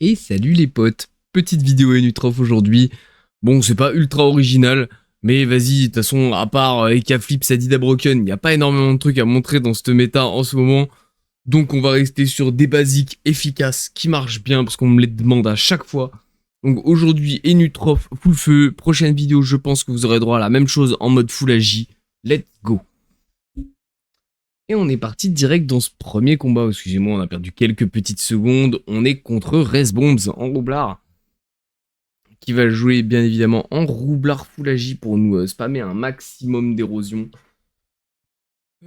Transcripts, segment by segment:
Et salut les potes, petite vidéo Enutrof aujourd'hui. Bon, c'est pas ultra original, mais vas-y, de toute façon, à part Eka Flip, Sadida Broken, il n'y a pas énormément de trucs à montrer dans cette méta en ce moment. Donc on va rester sur des basiques efficaces qui marchent bien parce qu'on me les demande à chaque fois. Donc aujourd'hui, Enutrof, full feu. Prochaine vidéo, je pense que vous aurez droit à la même chose en mode full AJ. Let's go. Et on est parti direct dans ce premier combat. Excusez-moi, on a perdu quelques petites secondes. On est contre Resbombs en roublard, qui va jouer bien évidemment en roublard full agi pour nous spammer un maximum d'érosion.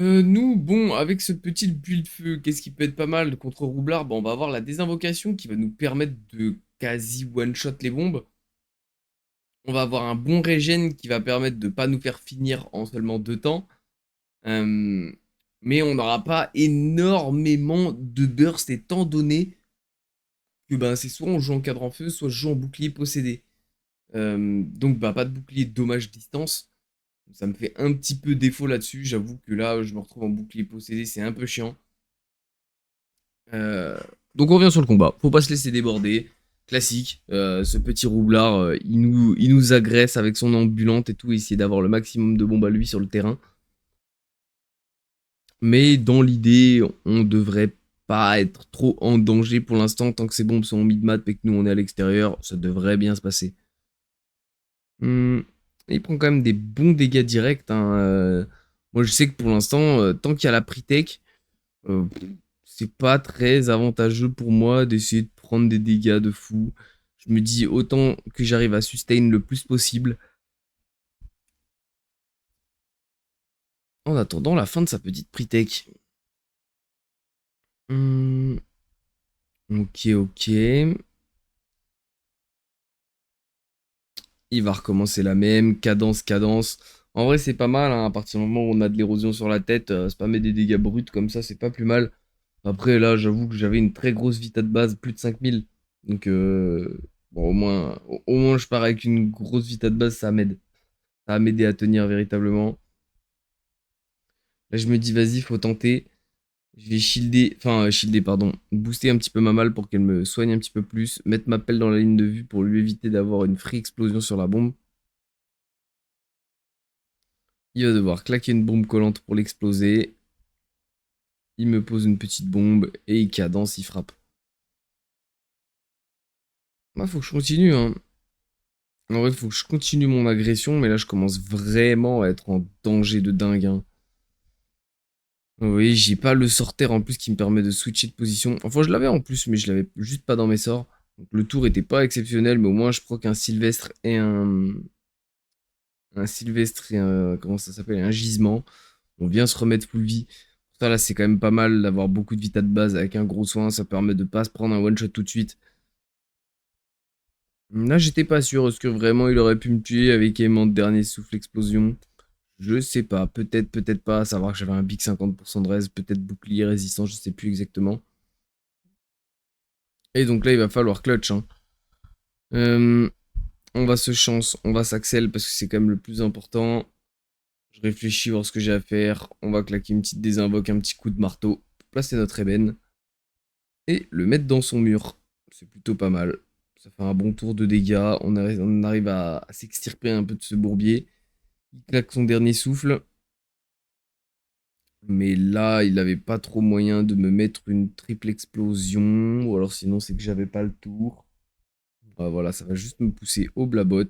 Nous, bon, avec ce petit build feu, qu'est-ce qui peut être pas mal contre roublard? Bon, on va avoir la désinvocation qui va nous permettre de quasi one-shot les bombes. On va avoir un bon régène qui va permettre de pas nous faire finir en seulement 2 temps. Mais on n'aura pas énormément de burst étant donné que ben, c'est soit on joue en cadre en feu, soit je joue en bouclier possédé. Donc bah pas de bouclier dommage distance. Ça me fait un petit peu défaut là-dessus. J'avoue que là, je me retrouve en bouclier possédé, c'est un peu chiant. Donc on revient sur le combat. Faut pas se laisser déborder. Classique. Ce petit roublard, il nous agresse avec son ambulante et tout, essayer d'avoir le maximum de bombes à lui sur le terrain. Mais dans l'idée, on devrait pas être trop en danger pour l'instant. Tant que ces bombes sont en mid-mat et que nous on est à l'extérieur, ça devrait bien se passer. Il prend quand même des bons dégâts directs, hein. Moi, je sais que pour l'instant, tant qu'il y a la pre-tech, euh, c'est pas très avantageux pour moi d'essayer de prendre des dégâts de fou. Je me dis autant que j'arrive à sustain le plus possible en attendant la fin de sa petite pre-tech. Ok, ok. Il va recommencer la même, cadence, cadence. En vrai, c'est pas mal, hein, à partir du moment où on a de l'érosion sur la tête, spammer des dégâts bruts comme ça, c'est pas plus mal. Après, là, j'avoue que j'avais une très grosse vita de base, plus de 5000. Donc, bon, au moins, je pars avec une grosse vita de base, ça m'aide. Ça va m'aider à tenir véritablement. Là, je me dis, vas-y, faut tenter. Je vais shielder, pardon, booster un petit peu ma malle pour qu'elle me soigne un petit peu plus. Mettre ma pelle dans la ligne de vue pour lui éviter d'avoir une free explosion sur la bombe. Il va devoir claquer une bombe collante pour l'exploser. Il me pose une petite bombe et il cadence, il frappe. Bah, faut que je continue, hein. En vrai, faut que je continue mon agression, mais là, je commence vraiment à être en danger de dingue, hein. Oui, j'ai pas le sorteur en plus qui me permet de switcher de position. Enfin, je l'avais en plus, mais je l'avais juste pas dans mes sorts. Donc, le tour était pas exceptionnel, mais au moins, je proc un Sylvestre et un Sylvestre et un, comment ça s'appelle, un gisement. On vient se remettre full vie. Ça, là, c'est quand même pas mal d'avoir beaucoup de vita de base avec un gros soin. Ça permet de pas se prendre un one-shot tout de suite. Là, j'étais pas sûr. Est-ce que vraiment il aurait pu me tuer avec aimant de dernier souffle explosion? Je sais pas. Peut-être, peut-être pas. À savoir que j'avais un big 50% de res, peut-être bouclier résistant, je sais plus exactement. Et donc là, il va falloir clutch, hein. Euh, on va se chance, on va s'axel parce que c'est quand même le plus important. Je réfléchis voir ce que j'ai à faire. On va claquer une petite désinvoque, un petit coup de marteau pour placer notre ébène et le mettre dans son mur. C'est plutôt pas mal. Ça fait un bon tour de dégâts. On arrive à s'extirper un peu de ce bourbier. Il claque son dernier souffle. Mais là, il avait pas trop moyen de me mettre une triple explosion. Ou alors sinon, c'est que j'avais pas le tour. Ah, voilà, ça va juste me pousser au blabot.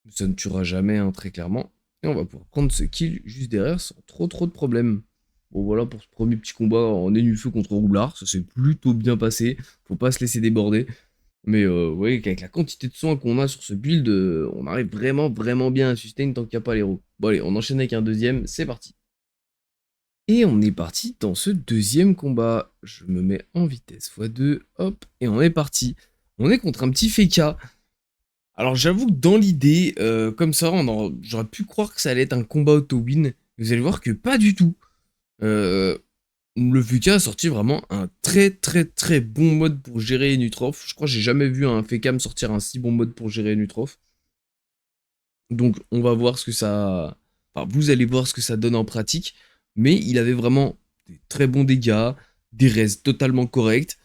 Ça ne tuera jamais, hein, très clairement. Et on va pouvoir prendre ce kill juste derrière sans trop de problèmes. Bon voilà pour ce premier petit combat en feu contre Roublard. Ça s'est plutôt bien passé. Faut pas se laisser déborder. Mais vous voyez qu'avec la quantité de soins qu'on a sur ce build, on arrive vraiment bien à sustain tant qu'il n'y a pas l'héros. Bon allez, on enchaîne avec un deuxième, c'est parti. Et on est parti dans ce deuxième combat. Je me mets en vitesse x2, hop, et on est parti. On est contre un petit Feka. Alors j'avoue que dans l'idée, comme ça, j'aurais pu croire que ça allait être un combat auto-win. Vous allez voir que pas du tout. Euh, le Feka a sorti vraiment un très bon mode pour gérer Nutrof. Je crois que j'ai jamais vu un Fekam sortir un si bon mode pour gérer Nutrof. Donc on va voir ce que ça... Enfin, vous allez voir ce que ça donne en pratique. Mais il avait vraiment des très bons dégâts, des res totalement corrects.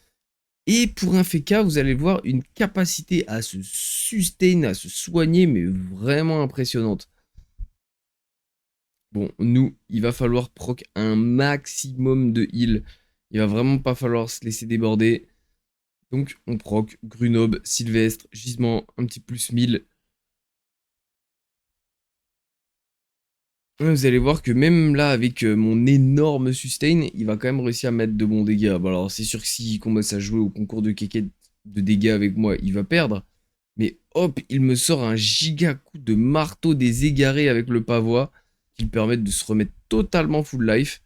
Et pour un Feka, vous allez voir une capacité à se sustain, à se soigner, mais vraiment impressionnante. Bon, nous, il va falloir proc un maximum de heal. Il va vraiment pas falloir se laisser déborder. Donc, on proc Grunob, Sylvestre, Gisement, un petit plus 1000. Vous allez voir que même là, avec mon énorme sustain, il va quand même réussir à mettre de bons dégâts. Bon, alors, c'est sûr que s'il commence à jouer au concours de kéké de dégâts avec moi, il va perdre. Mais hop, il me sort un giga coup de marteau des égarés avec le pavois qui le permettent de se remettre totalement full life.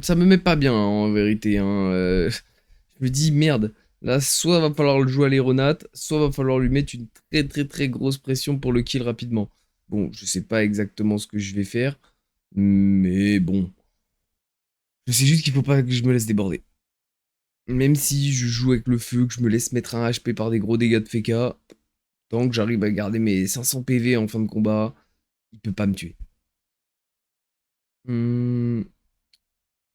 Ça me met pas bien, hein, en vérité. Hein. Je me dis, merde, là, soit va falloir le jouer à l'aéronate, soit va falloir lui mettre une très très très grosse pression pour le kill rapidement. Bon, je sais pas exactement ce que je vais faire, mais bon. Je sais juste qu'il faut pas que je me laisse déborder. Même si je joue avec le feu, que je me laisse mettre un HP par des gros dégâts de Feka, tant que j'arrive à garder mes 500 PV en fin de combat, il peut pas me tuer. Hmm.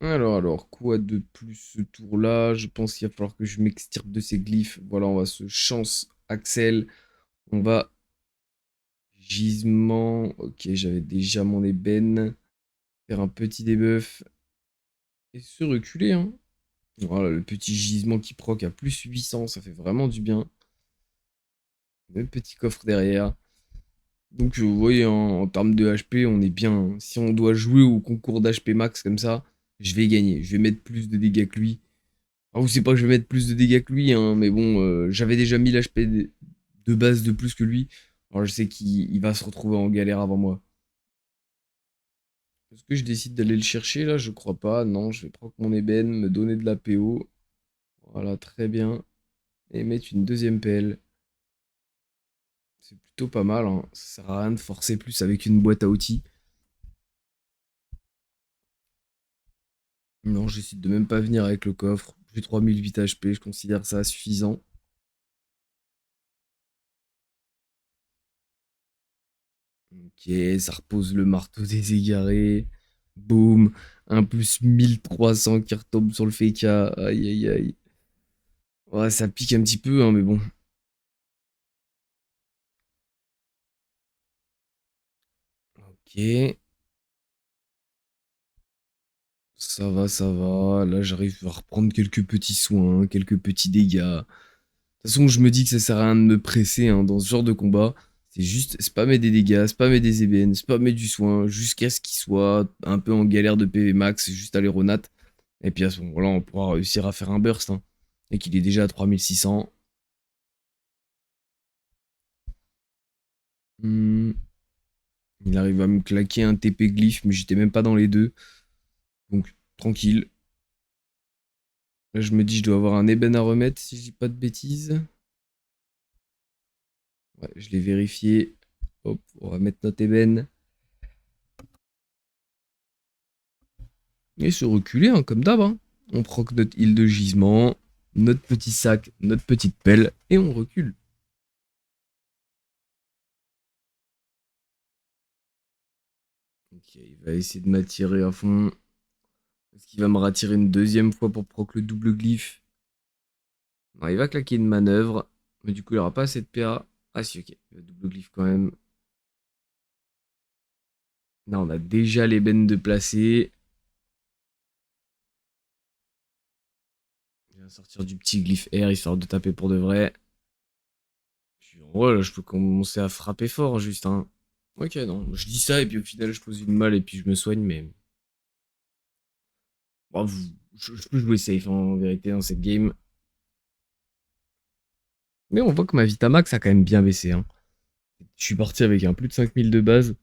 Alors, quoi de plus ce tour-là? Je pense qu'il va falloir que je m'extirpe de ces glyphes. Voilà, on va se chance Axel. On va gisement. Ok, j'avais déjà mon ébène. Faire un petit debuff. Et se reculer, hein. Voilà, le petit gisement qui proc à plus 800, ça fait vraiment du bien. Le petit coffre derrière. Donc, vous voyez, en termes de HP, on est bien, hein. Si on doit jouer au concours d'HP max comme ça, je vais gagner. Je vais mettre plus de dégâts que lui. Alors, c'est pas que je vais mettre plus de dégâts que lui, hein, mais bon, j'avais déjà 1000 HP de base de plus que lui. Alors, je sais qu'il va se retrouver en galère avant moi. Est-ce que je décide d'aller le chercher là? Je crois pas. Non, je vais prendre mon ébène, me donner de la PO. Voilà, très bien. Et mettre une deuxième pelle. C'est plutôt pas mal, hein. Ça sert à rien de forcer plus avec une boîte à outils. Non, je décide de même pas venir avec le coffre. J'ai 3008 HP, je considère ça suffisant. Ok, ça repose le marteau des égarés. Boum. Un plus 1300 qui retombe sur le Feka. Aïe aïe aïe. Ouais, ça pique un petit peu, hein, mais bon. Ok. Ça va, ça va. Là, j'arrive à reprendre quelques petits soins, quelques petits dégâts. De toute façon, je me dis que ça sert à rien de me presser, hein, dans ce genre de combat. C'est juste spammer des dégâts, spammer des ébènes, spammer du soin, jusqu'à ce qu'il soit un peu en galère de PV max, juste à l'aéronat. Et puis à ce moment-là, on pourra réussir à faire un burst, hein. Et qu'il est déjà à 3600. Hmm. Il arrive à me claquer un TP glyphe, mais j'étais même pas dans les deux. Donc, tranquille. Là, je me dis, je dois avoir un ébène à remettre, si je dis pas de bêtises. Ouais, je l'ai vérifié. Hop, on va mettre notre ébène. Et se reculer, hein, comme d'hab, hein. On prend notre île de gisement, notre petit sac, notre petite pelle, et on recule. Ok, il va essayer de m'attirer à fond. Est-ce qu'il va me rattirer une deuxième fois pour proc le double glyphe? Non, il va claquer une manœuvre, mais du coup, il aura pas assez de PA. Ah si, ok, il va double glyphe quand même. Là, on a déjà l'ébène de placer. Je vais sortir du petit glyphe R, histoire de taper pour de vrai. Puis, en vrai, là, je peux commencer à frapper fort, juste, hein. Ok, non, je dis ça, et puis au final, je pose une malle, et puis je me soigne, mais... Bon, je peux jouer safe, hein, en vérité, dans cette game. Mais on voit que ma Vitamax a quand même bien baissé, hein. Je suis parti avec un plus de 5000 de base.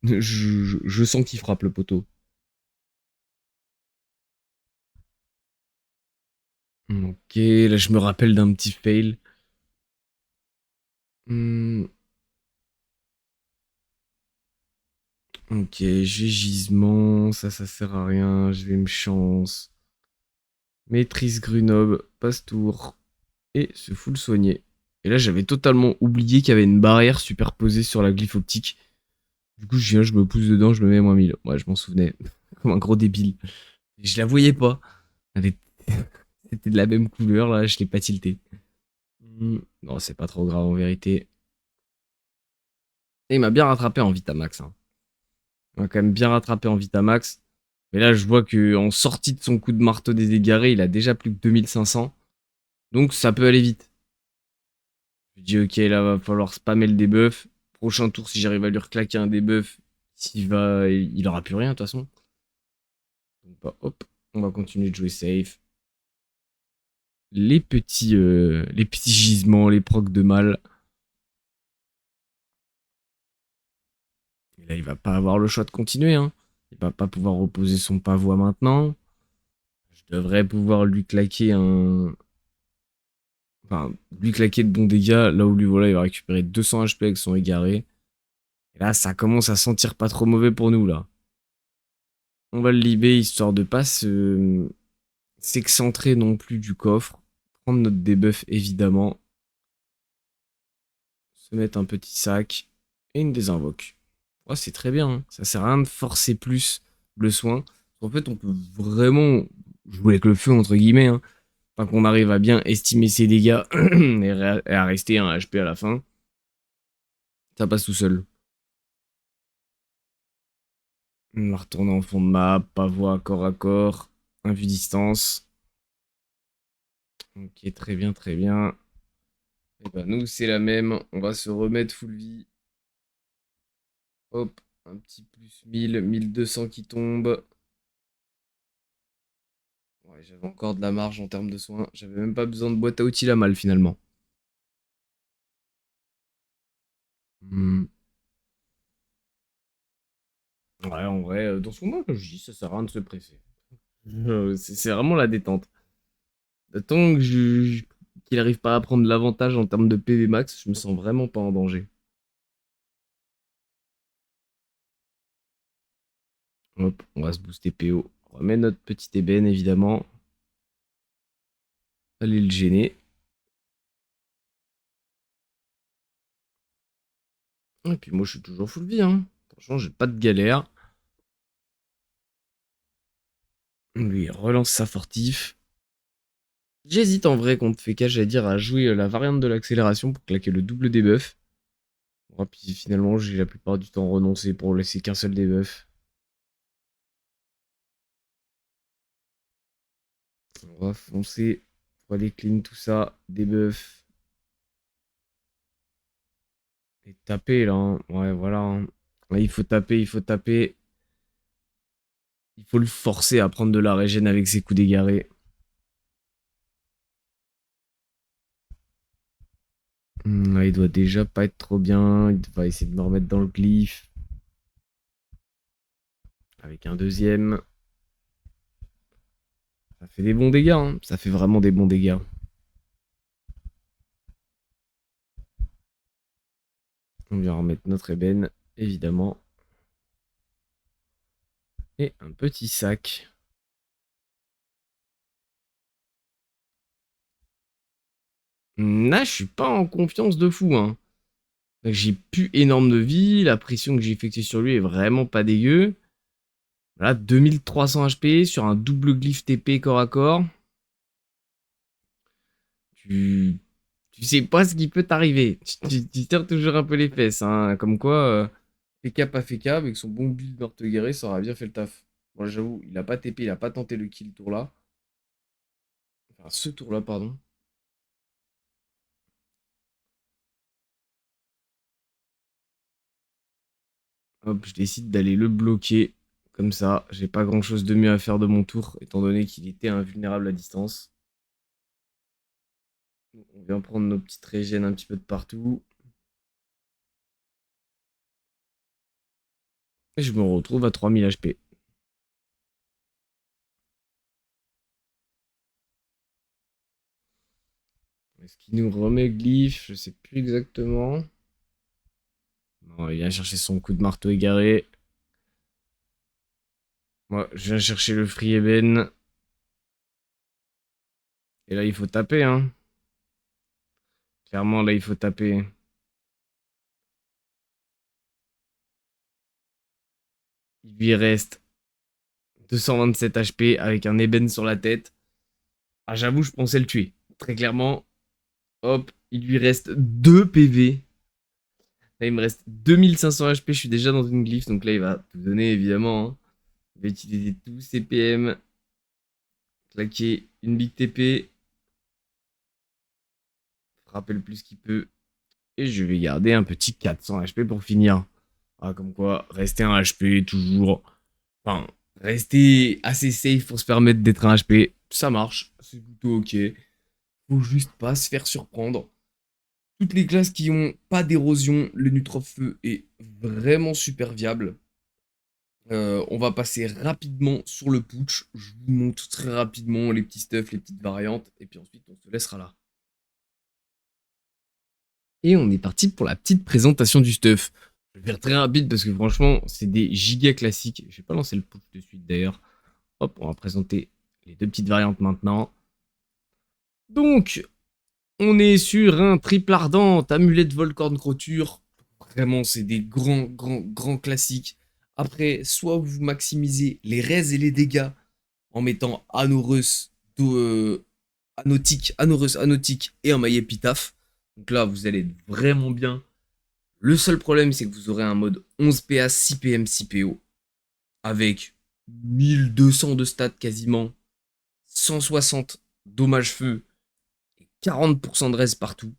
Je sens qu'il frappe le poteau. Ok, là je me rappelle d'un petit fail. Hmm, ok, j'ai gisement, ça sert à rien, je vais me chance. Maîtrise Grunob, passe tour, et se full soigner. Et là j'avais totalement oublié qu'il y avait une barrière superposée sur la glyphe optique. Du coup je viens, je me pousse dedans, je me mets à -1000. Ouais, je m'en souvenais, comme un gros débile. Je la voyais pas. Elle est tête était de la même couleur, là, je l'ai pas tilté. Non, c'est pas trop grave en vérité. Et il m'a bien rattrapé en Vitamax, hein. Il m'a quand même bien rattrapé en Vitamax. Mais là, je vois qu'en sortie de son coup de marteau des égarés, il a déjà plus que 2500. Donc ça peut aller vite. Je dis ok, là va falloir spammer le debuff. Prochain tour, si j'arrive à lui reclaquer un debuff, il aura plus rien de toute façon. Donc bah, hop, on va continuer de jouer safe. Les petits gisements, les procs de mal. Et là, il va pas avoir le choix de continuer, hein. Il va pas pouvoir reposer son pavois maintenant. Je devrais pouvoir lui claquer un. Enfin, lui claquer de bons dégâts, là où lui, voilà, il va récupérer 200 HP avec son égaré. Et là, ça commence à sentir pas trop mauvais pour nous, là. On va le libérer histoire de pas s'excentrer non plus du coffre. Prendre notre debuff, évidemment. Se mettre un petit sac. Et une désinvoque. Ouais, c'est très bien, hein. Ça sert à rien de forcer plus le soin. En fait, on peut vraiment jouer avec le feu, entre guillemets, hein. Enfin, qu'on arrive à bien estimer ses dégâts et à rester un HP à la fin. Ça passe tout seul. On va retourner en fond de map, pavois corps à corps, un vue distance. Ok, très bien, très bien. Et ben nous, c'est la même. On va se remettre full vie. Hop, un petit plus 1000, 1200 qui tombe. Ouais, j'avais encore de la marge en termes de soins. J'avais même pas besoin de boîte à outils la malle finalement. Hmm. Ouais, en vrai, dans ce moment, comme je dis, ça sert à rien de se presser. C'est vraiment la détente. Tant que qu'il arrive pas à prendre l'avantage en termes de PV max, je me sens vraiment pas en danger. Hop, on va se booster PO. On remet notre petite ébène, évidemment. Allez le gêner. Et puis moi, je suis toujours full vie, hein. Franchement, j'ai pas de galère. Lui, il relance sa fortif. J'hésite en vrai contre FK, j'allais dire, à jouer la variante de l'accélération pour claquer le double debuff. Ouais, puis finalement, j'ai la plupart du temps renoncé pour laisser qu'un seul debuff. On va foncer pour aller clean tout ça. Debuff. Et taper là, hein. Ouais, voilà, hein. Là, il faut taper, il faut taper. Il faut le forcer à prendre de la régène avec ses coups d'égaré. Là, il doit déjà pas être trop bien. Il va essayer de me remettre dans le glyphe. Avec un deuxième. Ça fait des bons dégâts, hein. Ça fait vraiment des bons dégâts. On vient remettre notre ébène, évidemment. Et un petit sac. Là, je suis pas en confiance de fou, hein. J'ai plus énorme de vie. La pression que j'ai effectuée sur lui est vraiment pas dégueu. Voilà, 2300 HP sur un double glyphe TP corps à corps. Tu, tu sais pas ce qui peut t'arriver. Tu tires toujours un peu les fesses, hein. Comme quoi, FK pas FK, avec son bon build d'orteguerré, ça aura bien fait le taf. Moi, j'avoue, il a pas TP, il a pas tenté le kill tour là. Enfin, ce tour là, pardon. Hop, je décide d'aller le bloquer. Comme ça, j'ai pas grand chose de mieux à faire de mon tour, étant donné qu'il était invulnérable à distance. On vient prendre nos petites régènes un petit peu de partout. Et je me retrouve à 3000 HP. Est-ce qu'il nous remet glyphe? Je sais plus exactement. Non, il vient chercher son coup de marteau égaré. Moi, je viens chercher le free eben. Et là, il faut taper, hein. Clairement, là, il faut taper. Il lui reste 227 HP avec un ébène sur la tête. Ah, j'avoue, je pensais le tuer. Très clairement, hop, il lui reste 2 PV. Là, il me reste 2500 HP, je suis déjà dans une glyphe, donc là, il va tout donner, évidemment. Hein. Il va utiliser tous ses PM, claquer une big TP, frapper le plus qu'il peut, et je vais garder un petit 400 HP pour finir. Ah, comme quoi, rester un HP, toujours. Enfin, rester assez safe pour se permettre d'être un HP, ça marche, c'est plutôt ok. Faut juste pas se faire surprendre. Toutes les classes qui ont pas d'érosion, le Nutrofeu est vraiment super viable. On va passer rapidement sur le putsch. Je vous montre très rapidement les petits stuffs, les petites variantes, et puis ensuite on se laissera là. Et on est parti pour la petite présentation du stuff. Je vais faire très rapide parce que franchement, c'est des giga classiques. Je vais pas lancer le putsch de suite d'ailleurs. Hop, on va présenter les deux petites variantes maintenant. Donc, on est sur un triple ardent, amulette Volcorn Croture. Vraiment, c'est des grands classiques. Après, soit vous maximisez les raises et les dégâts en mettant Anorus, Anotique et un maillet Epitaph. Donc là, vous allez être vraiment bien. Le seul problème, c'est que vous aurez un mode 11 PA, 6 PM, 6 PO. Avec 1200 de stats quasiment, 160 dommages feu et 40% de res partout.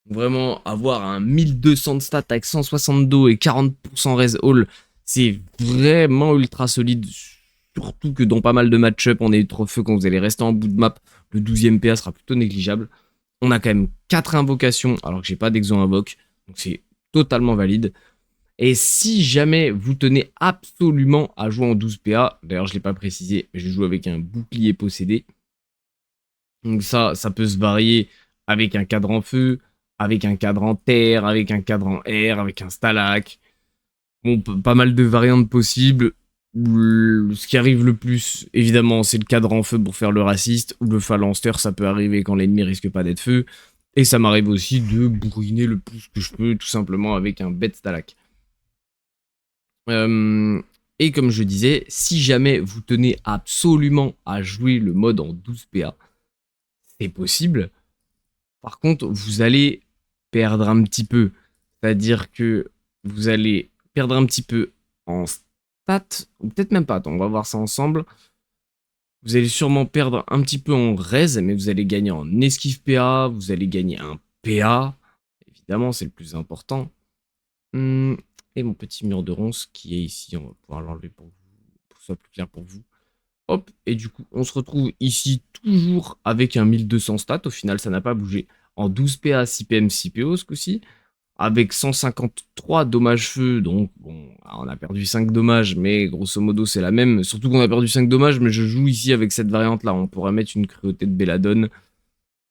Vraiment, avoir un 1200 de stats avec 160 d'eau et 40% res all, c'est vraiment ultra solide. Surtout que dans pas mal de match-up, on est trop feu quand vous allez rester en bout de map. Le 12e PA sera plutôt négligeable. On a quand même 4 invocations, alors que j'ai pas d'exo invoque. Donc c'est totalement valide. Et si jamais vous tenez absolument à jouer en 12 PA, d'ailleurs je l'ai pas précisé, mais je joue avec un bouclier possédé. Donc ça peut se varier avec un cadran feu, avec un cadran terre, avec un cadran air, avec un stalac. Bon, pas mal de variantes possibles. Ce qui arrive le plus, évidemment, c'est le cadran feu pour faire le raciste, ou le phalanster, ça peut arriver quand l'ennemi risque pas d'être feu. Et ça m'arrive aussi de bourriner le plus que je peux, tout simplement avec un bête stalac. Et comme je disais, si jamais vous tenez absolument à jouer le mode en 12 PA, c'est possible. Par contre, vous allez perdre un petit peu. C'est-à-dire que vous allez perdre un petit peu en stats, ou peut-être même pas, attends, on va voir ça ensemble. Vous allez sûrement perdre un petit peu en raise, mais vous allez gagner en esquive PA, vous allez gagner un PA. Évidemment, c'est le plus important. Et mon petit mur de ronce qui est ici, on va pouvoir l'enlever pour que ce soit plus clair pour vous. Hop, et du coup, on se retrouve ici toujours avec un 1200 stats. Au final, ça n'a pas bougé. En 12 PA, 6 PM, 6 PO ce coup-ci. Avec 153 dommages feu. Donc, bon, on a perdu 5 dommages, mais grosso modo, c'est la même. Surtout qu'on a perdu 5 dommages, mais je joue ici avec cette variante-là. On pourrait mettre une cruauté de Belladone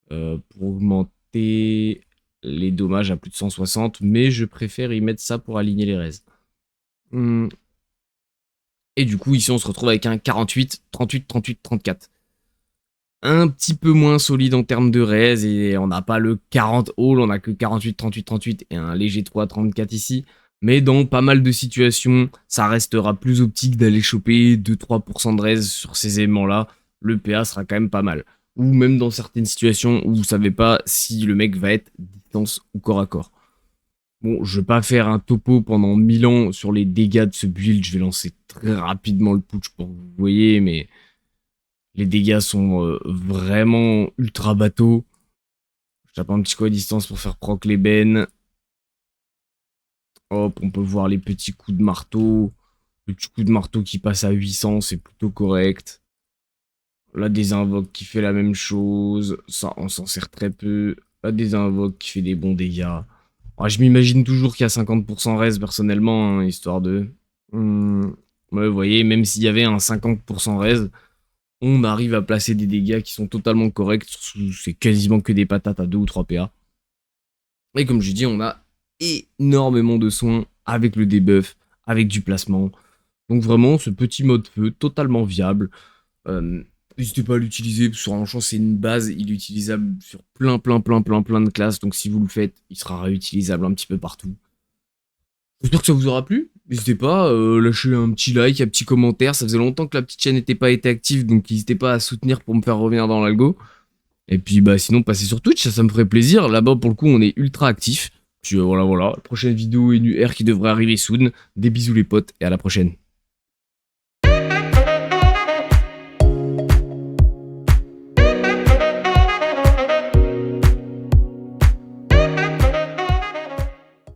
pour augmenter les dommages à plus de 160. Mais je préfère y mettre ça pour aligner les raises. Et du coup, ici, on se retrouve avec un 48, 38, 38, 34. Un petit peu moins solide en termes de raise, et on n'a pas le 40 all, on n'a que 48, 38, 38 et un léger 3, 34 ici. Mais dans pas mal de situations, ça restera plus optique d'aller choper 2-3% de raise sur ces éléments-là. Le PA sera quand même pas mal. Ou même dans certaines situations où vous savez pas si le mec va être distance ou corps à corps. Bon, je vais pas faire un topo pendant 1000 ans sur les dégâts de ce build, je vais lancer très rapidement le putsch pour que vous voyez, mais les dégâts sont vraiment ultra bateaux. Je tape un petit coup à distance pour faire proc les bennes. Hop, on peut voir les petits coups de marteau. Le petit coup de marteau qui passe à 800, c'est plutôt correct. La désinvoque qui fait la même chose. Ça, on s'en sert très peu. La désinvoque qui fait des bons dégâts. Ah, je m'imagine toujours qu'il y a 50% reste personnellement, hein, histoire de... Ouais, vous voyez, même s'il y avait un 50% raise, on arrive à placer des dégâts qui sont totalement corrects. C'est quasiment que des patates à 2 ou 3 PA. Et comme je dis, on a énormément de soins avec le debuff, avec du placement. Donc vraiment, ce petit mode feu, totalement viable. N'hésitez pas à l'utiliser, parce que franchement, c'est une base, il est utilisable sur plein de classes. Donc si vous le faites, il sera réutilisable un petit peu partout. J'espère que ça vous aura plu. N'hésitez pas, lâcher un petit like, un petit commentaire. Ça faisait longtemps que la petite chaîne n'était pas été active, donc n'hésitez pas à soutenir pour me faire revenir dans l'algo. Et puis bah sinon passez sur Twitch, ça me ferait plaisir. Là-bas pour le coup on est ultra actif. Puis voilà voilà, la prochaine vidéo est une R qui devrait arriver soon. Des bisous les potes et à la prochaine.